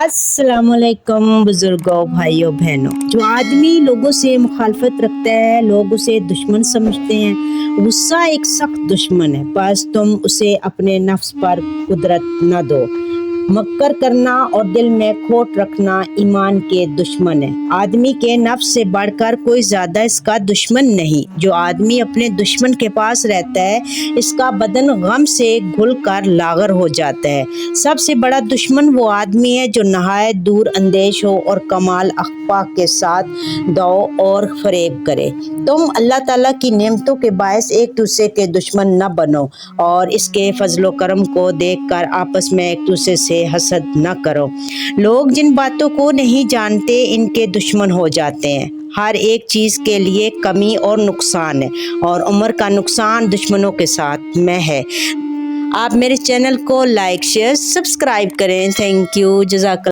अस्सलाम वालेकुम बुजुर्गों, भाइयों बहनों। जो आदमी लोगों से मुखालफत रखता है, लोग उसे दुश्मन समझते हैं। गुस्सा एक सख्त दुश्मन है, बस तुम उसे अपने नफ्स पर कुदरत न दो। मक्कर करना और दिल में खोट रखना ईमान के दुश्मन है। आदमी के नफ्स से बढ़कर कोई ज्यादा इसका दुश्मन नहीं। जो आदमी अपने दुश्मन के पास रहता है, इसका बदन गम से घुल कर लागर हो जाता है। सबसे बड़ा दुश्मन वो आदमी है जो नहायत दूर अंदेश हो और कमाल अखफा के साथ दो और फरेब करे। तुम अल्लाह ताला की नेमतों के बायस एक दूसरे के दुश्मन न बनो और इसके फजलो करम को देख कर आपस में एक दूसरे से हसद न करो। लोग जिन बातों को नहीं जानते इनके दुश्मन हो जाते हैं। हर एक चीज के लिए कमी और नुकसान है, और उम्र का नुकसान दुश्मनों के साथ में है। आप मेरे चैनल को लाइक शेयर सब्सक्राइब करें। Thank you. जज़ाक